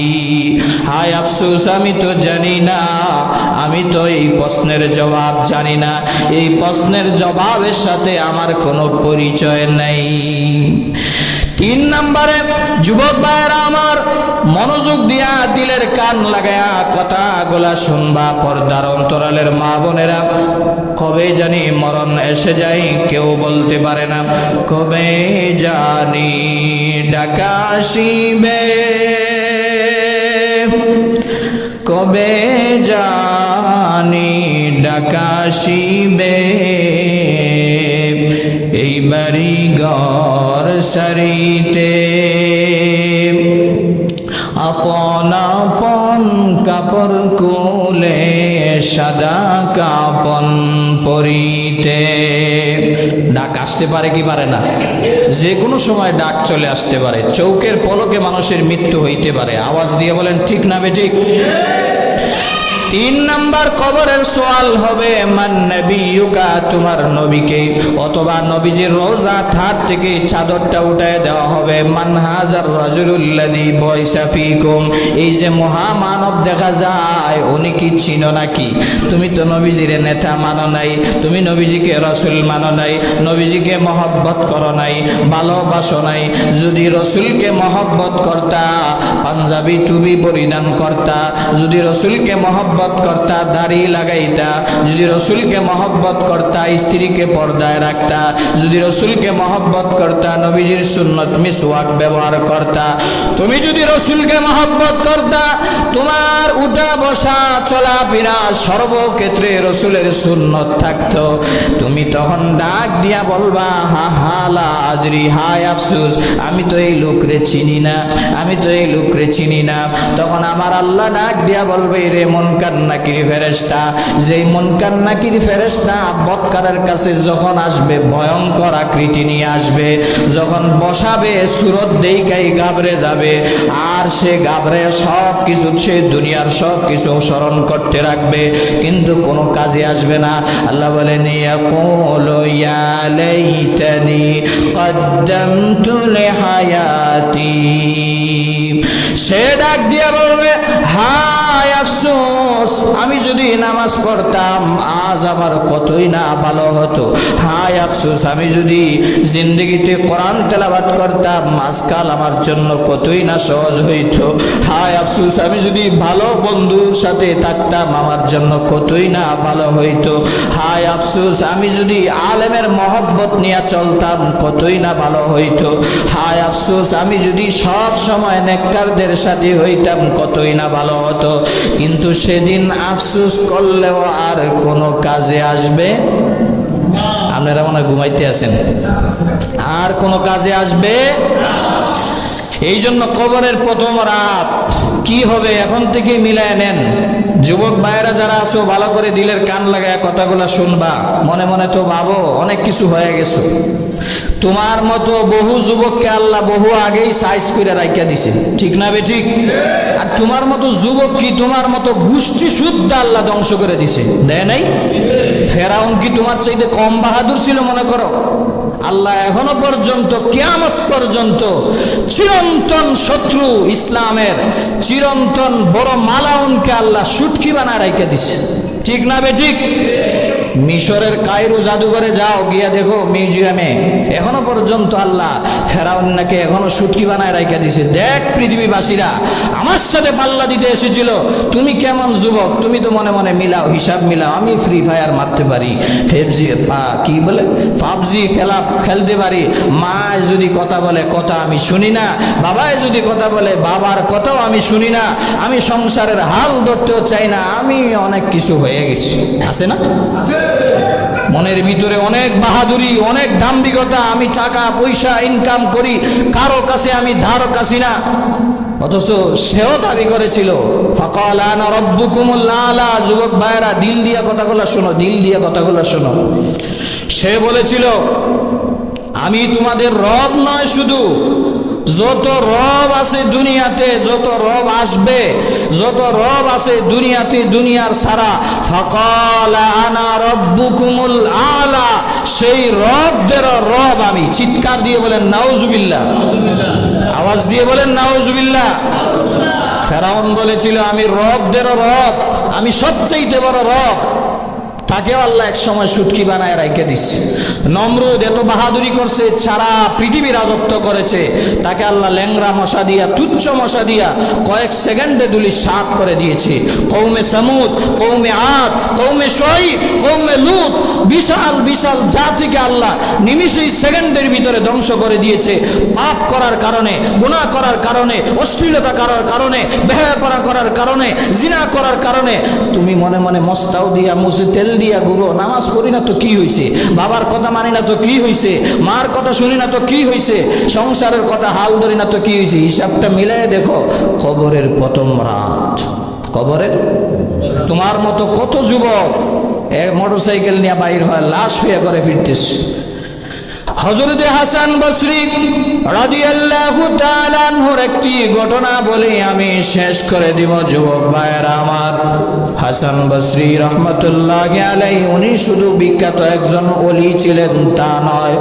হায় আফসোস আমি তো জানি না, আমি তো এই প্রশ্নের জবাব জানি না, এই প্রশ্নের জবাবের সাথে আমার কোনো পরিচয় নাই। 3 নম্বরে যুবক ভাইরা আমার, মনোযোগ দিয়া দিলের কান লাগায়া কথাগুলা শুনবা। পর্দার অন্তরালের মা বোনেরা, কবে জানি মরণ এসে যায় কেউ বলতে পারে না। কবে জানি ডাকা আসিবে, কবে জানি ডাকা আসিবে, এই বাড়ি ঘর সারিতে আপন আপন কাপড় কুলে সাদা কাপন পরিতে। ডাক আসতে পারে কি পারে না? যে কোনো সময় ডাক চলে আসতে পারে। চৌকের পলকে মানুষের মৃত্যু হইতে পারে। আওয়াজ দিয়ে বলেন ঠিক না বেঠিক? 3 নাম্বার কবরের সওয়াল হবে, মান নবিয়ুকা, তোমার নবীকে, অথবা নবীজির রওজা থার থেকে চাদরটা উঠায় দেওয়া হবে। মান হাজার রাজুলুল্লাযী বুইসা ফীকুম, এই যে মহামানব দেখা যায় উনি কি চিনো নাকি? তুমি তো নবীজির নেতা মানো নাই, তুমি নবীজিকে রাসূল মানো নাই, নবীজিকে মহব্বত করো নাই, ভালোবাসো নাই। যদি রাসূলকে মহব্বত করতা, পাঞ্জাবি টুপি পরিধান করতা, যদি রাসূলকে মহব্বত করতা, দাড়ি লাগাইতা, যদি রাসূলকে মহব্বত করতা, স্ত্রীকে পর্দায় রাখতা, যদি রাসূলকে মহব্বত করতা, নবীজির সুন্নত মিসওয়াক ব্যবহার করতা, তুমি যদি রাসূলকে মহব্বত করতা, তোমার উঠা বসা চলাফেরা সর্বক্ষেত্রে রাসূলের সুন্নত থাকতো, তুমি তখন ডাক দিয়া বলবা, হা হা লা আদরি, হায় আফসোস, আমি তো এই লোকরে চিনি না, আমি তো এই লোকরে চিনি না। তখন আমার আল্লাহ ডাক দিয়া বলবে, রে মুনকার নাকির ফেরেশতা, যেই মুনকার নাকির ফেরেশতা বদকারের কাছে যখন আসবে, ভয়ঙ্কর আকৃতি নিয়ে আসবে, যখন বসাবে সুরত দেইকাই গাবরে যাবে, আর সে গাবরে সব কিছু, সে দুনিয়ার সব কিছু স্মরণ করতে রাখবে, কিন্তু কোনো কাজে আসবে না। আল্লাহ বলেন, ইয়াকুলু ইয়া লাইতানি কদ্দামতু লিহায়াতি, সে ডাক দিয়া বলবে, হায় আফসোস, আমি যদি নামাজ পড়তাম আজ আমার কতই না ভালো হতো। হায় আফসোস, আমি যদি জিন্দগিতে কোরআন তেলাওয়াত করতাম আজকাল আমার জন্য কতই না সহজ হইতো। হায় আফসোস, আমি যদি ভালো বন্ধুর সাথে থাকতাম আমার জন্য কতই না ভালো হইতো। হায় আফসোস, আমি যদি আলেমের মহব্বত নিয়ে চলতাম কতই না ভালো হইতো। হায় আফসোস, আমি যদি সব সময় নেককারদের সাথে হইতাম কতই না ভালো হতো। কিন্তু সেদিন আফসোস করলেও আর কোনো কাজে আসবে। আপনারা মনে হয় ঘুমাইতে আছেন, আর কোনো কাজে আসবে। এই জন্য কবরের প্রথম রাত কি হবে এখন থেকে মিলায় নেন। যুবক ভাইয়েরা যারা আছো, ভালো করে দিলের কান লাগায় কথাগুলা শুনবা। মনে মনে তো ভাবো অনেক কিছু হয়ে গেছে। তোমার মতো বহু যুবককে আল্লাহ বহু আগেই সাইজ করে রাইখা দিছে, ঠিক না বে ঠিক? আর তোমার মতো যুবক কি, তোমার মতো গোষ্ঠী শুদ্ধ আল্লাহ ধ্বংস করে দিছে, দেয় নাই? ফেরাউন কি তোমার চাইতে কম বাহাদুর ছিল মনে করো? আল্লাহ এখনো পর্যন্ত, কিয়ামত পর্যন্ত চিরন্তন শত্রু ইসলামের, চিরন্তন বড় মালাউনকে আল্লাহ সুটকি বানায় রাইখা দিছে, ঠিক না বে ঠিক? মিশরের কায়রো জাদুঘরে যাও, গিয়া দেখো মিউজিয়ামে এখনো পর্যন্ত আল্লাহ ফেরাউনকে এখনো সুটকি বানায় রাইখা দিছে। দেখ পৃথিবীবাসীরা, আমার সাথে পাল্লা দিতে এসেছিল, তুমি কেমন যুবক, তুমি তো মনে মনে মিলাও, হিসাব মিলাও, আমি ফ্রি ফায়ার মারতে পারি, কি বলে পাবজি খেলতে পারি, মা যদি কথা বলে কথা আমি শুনি না, বাবায় যদি কথা বলে বাবার কথাও আমি শুনি না, আমি সংসারের হাল ধরতেও চাই না, আমি অনেক কিছু হয়ে গেছি, আছে না? মনের ভিতরে অনেক বাহাদুরি, অনেক দাম্ভিকতা, আমি টাকা পয়সা ইনকাম করি, কারো কাছে আমি ধার কাছি না। অথচ সেও দাবি করেছিল, ফাকাল আনা রাব্বুকুমুল আলা। যুবক ভাইরা, দিল দিয়া কথাগুলো শোনো, দিল দিয়া কথাগুলো শোনো। সে বলেছিল, আমি তোমাদের রব নয় শুধু, যত রব আছে দুনিয়াতে, যত রব আসবে, যত রব আছে দুনিয়াতে, দুনিয়ার সারা, ফাকালা আনা রাব্বুকুমুল আলা, সেই রবদের রব আমি। চিৎকার দিয়ে বলেন নাউজুবিল্লাহ, আওয়াজ দিয়ে বলেন নাউজুবিল্লাহ। ফেরাউন বলেছিল আমি রবদের রব, আমি সবচেয়ে বড় রব। তাকেও আল্লাহ এক সময় সুটকি বানায় রাইখে দিচ্ছে। নমরুদ এত বাহাদুরি করছে, সারা পৃথিবী রাজত্ব করেছে, তাকে আল্লাহ ল্যাংরা মশা দিয়া, তুচ্ছ মশা দিয়া কয়েক সেকেন্ডে দুলি সাত করে দিয়েছে। কৌমে সামুদ, কৌমে আদ, কৌমে শুআয়ব, কৌমে লূত, বিশাল বিশাল জাতিকে আল্লাহ নিমিষেই সেকেন্ডের ভিতরে ধ্বংস করে দিয়েছে। পাপ করার কারণে, গুনাহ করার কারণে, অশ্লীলতা করার কারণে, বেহায়াপনা করার কারণে, জিনা করার কারণে। তুমি মনে মনে মস্তাও দিয়া, মুছে তেল দিয়া গুরো, নামাজ পড়ি না তো কি হইছে, বাবার কথা মানি না তো কি হইছে, মার কথা শুনি না তো কি হইছে, সংসারের কথা হাল ধরি না তো কি হইছে। হিসাবটা মিলাই দেখো, কবরের প্রথম রাত, কবরের। তোমার মতো কত যুবক মোটরসাইকেল নিয়ে বাইর হয়, লাশ হয়ে করে ফিরতেছে। হযরত হাসান বসরি রাদিয়াল্লাহু তাআলা আনহুর একটি ঘটনা বলে আমি শেষ করে দিব যুবক ভাইয়েরা আমার। হাসান বসরি রহমতুল্লাহি আলাইহি উনি শুধু বিখ্যাত একজন ওলি ছিলেন তা নয়,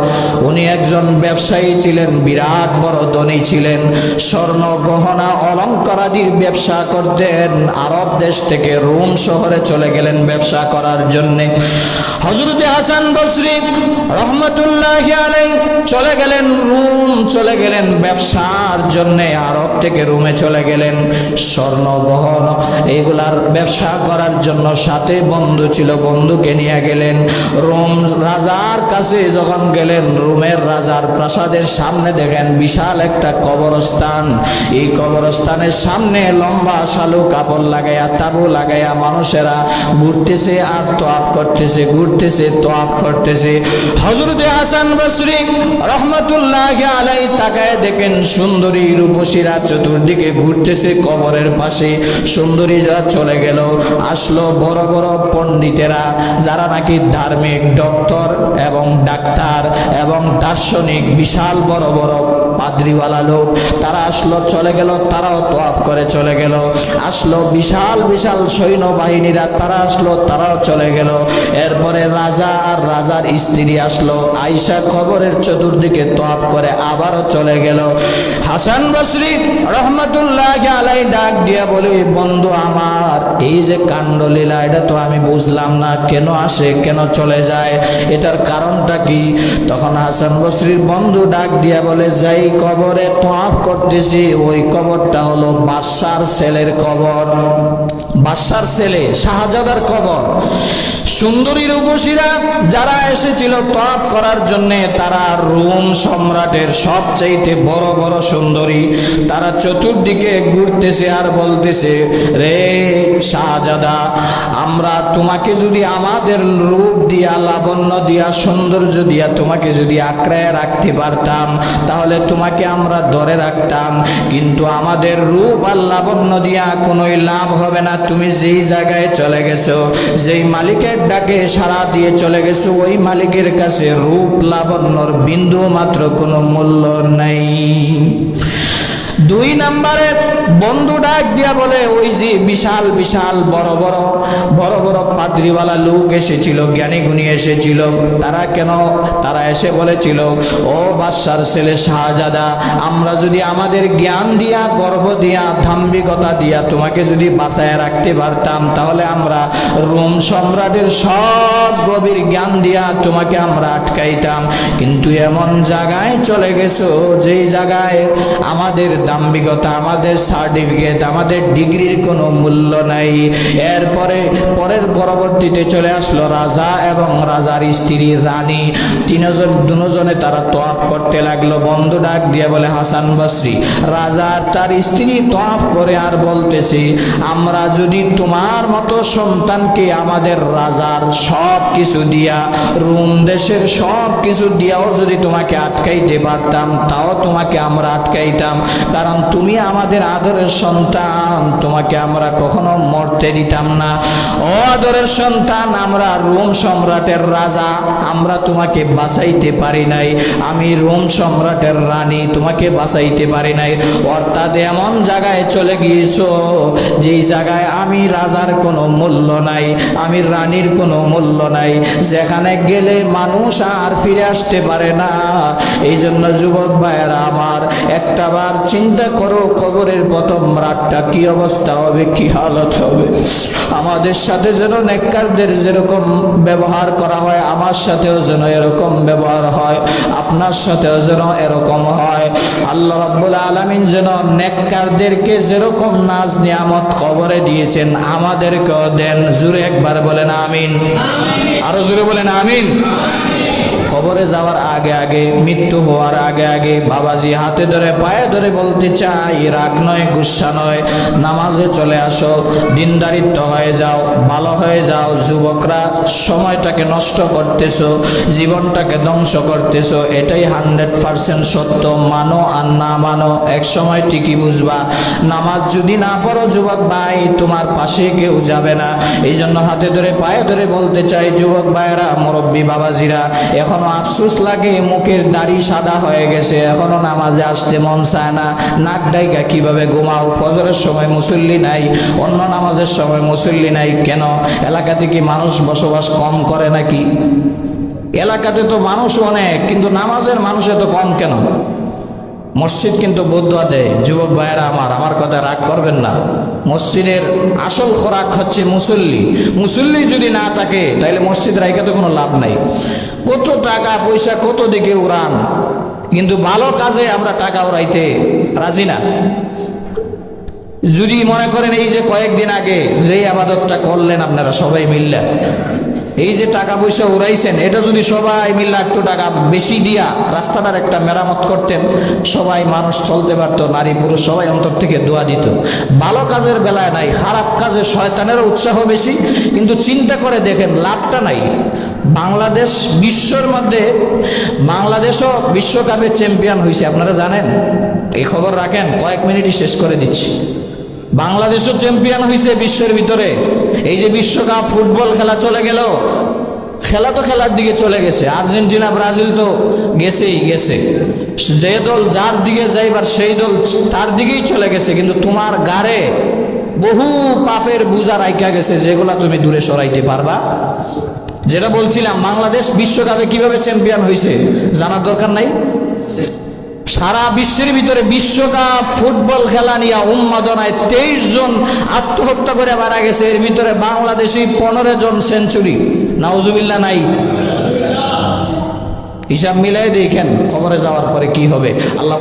উনি একজন ব্যবসায়ী ছিলেন, বিরাট বড় ধনী ছিলেন। স্বর্ণ গহনা অলংকারাদির ব্যবসা করতেন। আরব দেশ থেকে রোম শহরে চলে গেলেন ব্যবসা করার জন্য। হযরত হাসান বসরি রহমতুল্লাহি আলাইহি চলে গেলেন রোম, চলে গেলেন ব্যবসার জন্য। আরব থেকে রোমে চলে গেলেন, স্বর্ণ গহনা এগুলার ব্যবসা করার জন্য। সাথে বন্ধু ছিল, বন্ধুকে নিয়ে গেলেন। রোম রাজার কাছে যখন গেলেন, রোমের রাজার প্রাসাদের সামনে দেখেন বিশাল একটা কবরস্থান। এই কবরস্থানের সামনে লম্বা শালু কাপড় লাগাইয়া, তাবু লাগাইয়া মানুষেরা ঘুরতেছে আর তোয়াব করতেছে, ঘুরতেছে তোয়াব করতেছে। হযরত হাসান বসরি রহমতুল্লাহি আলাইহি তাকায় দেখেন সুন্দরী রূপসীরা চতুর্দিকে ঘুরতেছে কবরের পাশে। সুন্দরীরা চলে গেল, আসলো বড় বড় পণ্ডিতেরা, যারা নাকি ধার্মিক, ডক্টর এবং ডাক্তার এবং দার্শনিক, বিশাল বড় বড় পাদ্রিওয়ালা লোক, তারা আসলো, চলে গেল, তারাও তোয়াফ করে চলে গেল। আসলো বিশাল বিশাল সৈন্যবাহিনীরা, তারা আসলো, তারাও চলে গেল। এরপরে রাজা আর রাজার স্ত্রী আসলো, আয়েশা কবরের চতুর্দিকে তোয়াফ করে আবারও চলে গেল। হাসান বসরি রহমতুল্লাহি আলাইহি ডাক দিয়া বলে, বন্ধু আমার, এই যে কাণ্ডলীলা, এটা তো আমি বুঝলাম না, কেন আসে কেন চলে যায়, এটার কারণটা কি? তখন হাসান বসরির বন্ধু ডাক দিয়া বলে, যাই কবরে তোয়াফ করতেছি ওই কবরটা হলো বাদশার ছেলের কবর, বাদশার ছেলে শাহজাদার কবর। সুন্দরী রূপসীরা যারা এসেছিল তোয়াফ করার জন্য, তারা রোম সম্রাটের সবচাইতে বড় বড় সুন্দরী, তারা চতুর্দিকে ঘুরতেছে আর বলতেছে, রে শাহজাদা, আমরা তোমাকে যদি আমাদের রূপ দিয়া, লাবণ্য দিয়া, সৌন্দর্য দিয়া তোমাকে যদি আঁকড়ায় রাখতে পারতাম, তাহলে তোমাকে আমরা ধরে রাখতাম। কিন্তু আমাদের রূপ আর লাবণ্য দিয়া কোনোই লাভ হবে না। তুমি যেই জায়গায় চলে গেছো, যেই মালিকের ডাকে সাড়া দিয়ে চলে গেছো, ওই মালিকের কাছে রূপ লাবণ্যর বিন্দু মাত্র কোনো মূল্য নাই। দুই নম্বরে বন্ধু ডাক দিয়া বলে, ওই যে বিশাল বিশাল বড় বড় বড় বড় পাদ্রিওয়ালা লোক এসেছিল, জ্ঞানী গুণী এসেছিল, তারা কেন? তারা এসে বলেছিল, ও বাদশার ছেলে শাহজাদা, আমরা যদি আমাদের জ্ঞান দিয়া, গর্ব দিয়া, ধাম্বিকতা দিয়া তোমাকে যদি বাঁচায় রাখতে পারতাম, তাহলে আমরা রোম সম্রাটের সব গভীর জ্ঞান দিয়া তোমাকে আমরা আটকাইতাম। কিন্তু এমন জায়গায় চলে গেছো, যেই জায়গায় আমাদের দাম্ভিকতা, আমাদের সার্টিফিকেট, আমাদের ডিগ্রির কোনো মূল্য নাই। এরপরে পরবর্তীতে চলে আসলো রাজা এবং রাজার স্ত্রী রানী, দুজনে তারা তোয়াফ করতে লাগলো। বন্ধু ডাক দিয়ে বলে, হাসান বসরি, রাজা আর তার স্ত্রী তোয়াফ করে আর বলতেছে, আমরা যদি তোমার মতো সন্তানকে আমাদের রাজার সব কিছু দিয়া, রোম দেশের সব কিছু দিয়াও যদি তোমাকে আটকাইতে পারতাম, তাও তোমাকে আমরা আটকাইতাম। কারণ তুমি আমাদের আদরের সন্তান, তোমাকে আমরা কখনো মরতে দিতাম না। ও আদরের সন্তান, আমরা রোম সম্রাটের রাজা, আমরা তোমাকে বাঁচাইতে পারি নাই। আমি রোম সম্রাটের রানী, তোমাকে বাঁচাইতে পারি নাই। অর্থাৎ এমন জায়গায় চলে গিয়েছো যেই জায়গায় আমি রাজার কোনো মূল্য নাই, আমি রানীর কোনো মূল্য নাই, যেখানে গেলে মানুষ আর ফিরে আসতে পারে না। এই জন্য যুবক ভাইয়েরা আমার, একটাবার চিন্তা করো কবরের প্রথম রাতটা কি অবস্থা হবে, কি হালত হবে। আমাদের সাথে যেন নেককারদের যেরকম ব্যবহার করা হয়, আমার সাথেও যেন এরকম ব্যবহার হয়, আপনার সাথেও যেন এরকম হয়। আল্লাহ রাব্বুল আলামিন যেন নেককারদেরকে যেরকম নাজ নিয়ামত কবরে দিয়েছেন আমাদেরকেও দেন। জোরে একবার বলেন আমিন, আরো জোরে বলেন আমিন। কবরে যাওয়ার আগে আগে, মৃত্যু হওয়ার আগে আগে বাবাজি হাতে ধরে পায়ে ধরে বলতে চাই, রাগ নয়, গুসা নয়, নামাজে চলে আসো, দিনদারিত্ব হয়ে যাও, ভালো হয়ে যাও। যুবকরা সময়টাকে নষ্ট করতেছো, জীবনটাকে ধ্বংস করতেছো, এটাই 100% সত্য। মানো আর না মানো, এক সময় ঠিকই বুঝবা। নামাজ যদি না পড়ো যুবক ভাই, তোমার পাশে কেউ যাবে না। এই জন্য হাতে ধরে পায়ে ধরে বলতে চাই, যুবক ভাইয়েরা, মুরব্বী বাবাজিরা, এখনো আফসোস লাগে মুখের দাড়ি সাদা হয়ে গেছে, এখনো নামাজে আসতে মন চায় না। নাক ডাইকা কিভাবে ঘুমাও? ফজরের সময় মুসল্লি নাই, অন্য নামাজের সময় মুসল্লি নাই। কেন? এলাকাতে কি মানুষ বসবাস কম করে নাকি? এলাকাতে তো মানুষ অনেক, কিন্তু নামাজের মানুষ এত কম কেন? মসজিদ কিন্তু বদুয়া দেয়। যুবক ভাইয়েরা আমার কথা রাগ করবেন না। মসজিদের আসল খোরাক হচ্ছে মুসল্লি। মুসল্লি যদি না থাকে তাহলে মসজিদ রাইখা তো কোনো লাভ নাই। কত টাকা পয়সা কত দিকে উড়ান, কিন্তু ভালো কাজে আমরা টাকা উড়াইতে রাজি না। যদি মনে করেন এই যে কয়েকদিন আগে যেই আবাদতটা করলেন আপনারা সবাই মিললে, এই যে টাকা পয়সা উড়াইছেন, এটা যদি সবাই মিলে একটু টাকা বেশি দিয়া রাস্তাটার একটা মেরামত করতেন, সবাই মানুষ চলতে পারত, নারী পুরুষ সবাই অন্তর থেকে দোয়া দিত। ভালো কাজের বেলায় নাই, খারাপ কাজে শয়তানেরও উৎসাহ বেশি, কিন্তু চিন্তা করে দেখেন লাভটা নাই। বাংলাদেশ বিশ্বর মধ্যে, বাংলাদেশও বিশ্বকাপের চ্যাম্পিয়ন হয়েছে, আপনারা জানেন? এই খবর রাখেন, কয়েক মিনিটই শেষ করে দিচ্ছি। বাংলাদেশও চ্যাম্পিয়ন হয়েছে বিশ্বের ভিতরে। এই যে বিশ্বকাপ ফুটবল খেলা চলে গেল, খেলা তো খেলার দিকে চলে গেছে। আর্জেন্টিনা ব্রাজিল তো গেছেই গেছে, যে দল যার দিকে যাইবার সেই দল তার দিকেই চলে গেছে। কিন্তু তোমার গাড়ে বহু পাপের বোঝা রাইখা গেছে, যেগুলা তুমি দূরে সরাইতে পারবা। যেটা বলছিলাম, বাংলাদেশ বিশ্বকাপে কিভাবে চ্যাম্পিয়ন হয়েছে জানার দরকার নাই? সারা বিশ্বের ভিতরে বিশ্বকাপ ফুটবল খেলা নিয়ে উন্মাদনায় 23 জন আত্মহত্যা করে মারা গেছে। এর ভিতরে বাংলাদেশি 15 জন সেঞ্চুরি। নাউজুবিল্লাহ নাই? হিসাব মিলাই দেখেন কবরে যাওয়ার পরে কি হবে। আল্লাহ